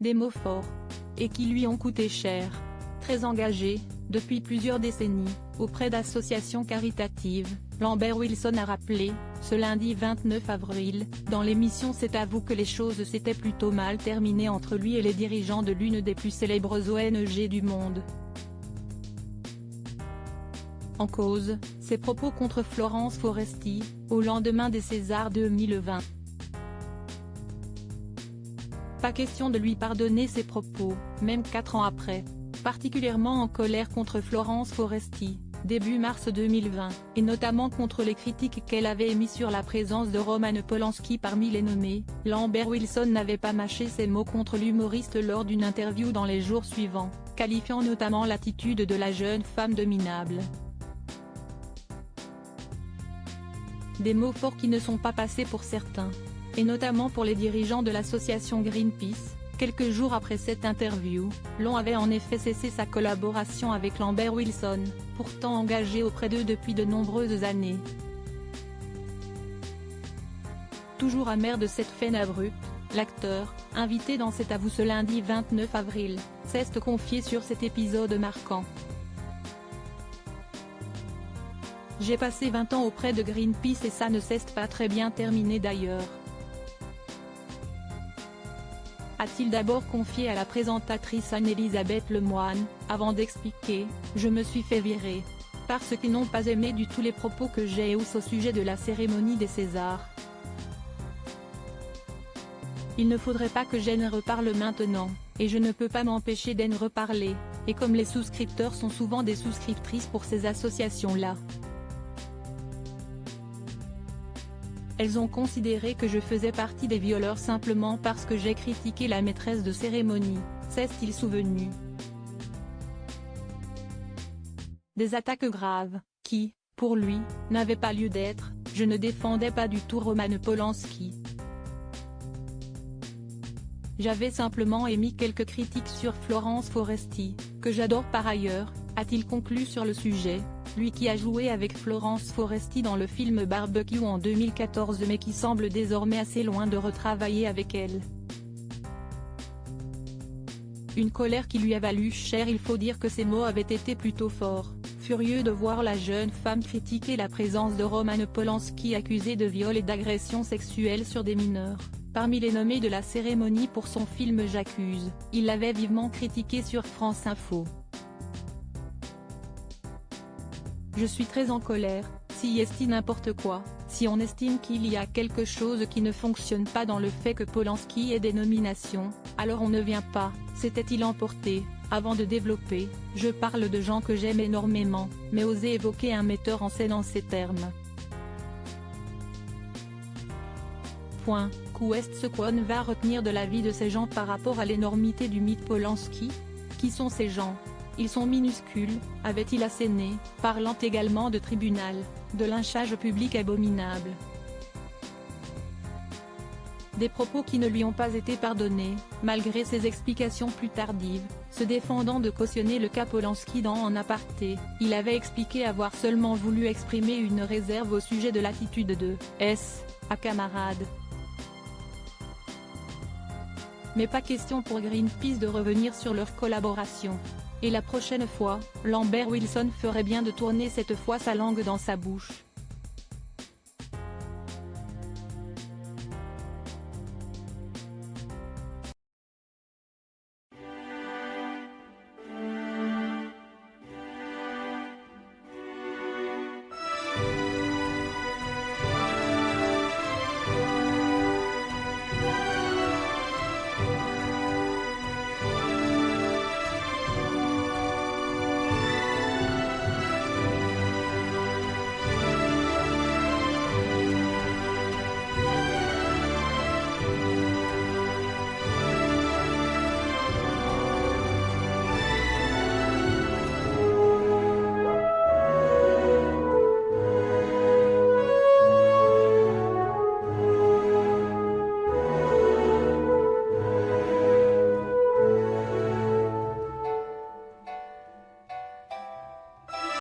Des mots forts. Et qui lui ont coûté cher. Très engagé, depuis plusieurs décennies, auprès d'associations caritatives, Lambert Wilson a rappelé, ce lundi 29 avril, dans l'émission C'est à vous que les choses s'étaient plutôt mal terminées entre lui et les dirigeants de l'une des plus célèbres ONG du monde. En cause, ses propos contre Florence Foresti, au lendemain des Césars 2020. Pas question de lui pardonner ses propos, même 4 ans après. Particulièrement en colère contre Florence Foresti, début mars 2020, et notamment contre les critiques qu'elle avait émises sur la présence de Roman Polanski parmi les nommés, Lambert Wilson n'avait pas mâché ses mots contre l'humoriste lors d'une interview dans les jours suivants, qualifiant notamment l'attitude de la jeune femme de minable. Des mots forts qui ne sont pas passés pour certains. Et notamment pour les dirigeants de l'association Greenpeace. Quelques jours après cette interview, l'on avait en effet cessé sa collaboration avec Lambert Wilson, pourtant engagé auprès d'eux depuis de nombreuses années. Toujours amer de cette fin abrupte, l'acteur, invité dans C'est à vous ce lundi 29 avril, s'est confié sur cet épisode marquant. J'ai passé 20 ans auprès de Greenpeace et ça ne s'est pas très bien terminé d'ailleurs. A-t-il d'abord confié à la présentatrice Anne-Elisabeth Lemoine, avant d'expliquer « Je me suis fait virer. Parce qu'ils n'ont pas aimé du tout les propos que j'ai eus au sujet de la cérémonie des Césars. Il ne faudrait pas que j'en reparle maintenant, et je ne peux pas m'empêcher d'en reparler, et comme les souscripteurs sont souvent des souscriptrices pour ces associations-là. Elles ont considéré que je faisais partie des violeurs simplement parce que j'ai critiqué la maîtresse de cérémonie, s'est-il souvenu. Des attaques graves, qui, pour lui, n'avaient pas lieu d'être. Je ne défendais pas du tout Roman Polanski. J'avais simplement émis quelques critiques sur Florence Foresti, que j'adore par ailleurs, a-t-il conclu sur le sujet. Lui qui a joué avec Florence Foresti dans le film Barbecue en 2014 mais qui semble désormais assez loin de retravailler avec elle. Une colère qui lui a valu cher. Il faut dire que ses mots avaient été plutôt forts, furieux de voir la jeune femme critiquer la présence de Roman Polanski accusé de viol et d'agression sexuelle sur des mineurs. Parmi les nommés de la cérémonie pour son film J'accuse, il l'avait vivement critiqué sur France Info. Je suis très en colère, si est n'importe quoi, si on estime qu'il y a quelque chose qui ne fonctionne pas dans le fait que Polanski ait des nominations, alors on ne vient pas, s'était-il emporté, avant de développer, je parle de gens que j'aime énormément, mais oser évoquer un metteur en scène en ces termes. Qu'est-ce qu'on va retenir de la vie de ces gens par rapport à l'énormité du mythe Polanski? Qui sont ces gens? Ils sont minuscules, avait-il asséné, parlant également de tribunal, de lynchage public abominable. Des propos qui ne lui ont pas été pardonnés, malgré ses explications plus tardives, se défendant de cautionner le cas Polanski dans En aparté, il avait expliqué avoir seulement voulu exprimer une réserve au sujet de l'attitude de S. à camarade. Mais pas question pour Greenpeace de revenir sur leur collaboration. Et la prochaine fois, Lambert Wilson ferait bien de tourner cette fois sa langue dans sa bouche.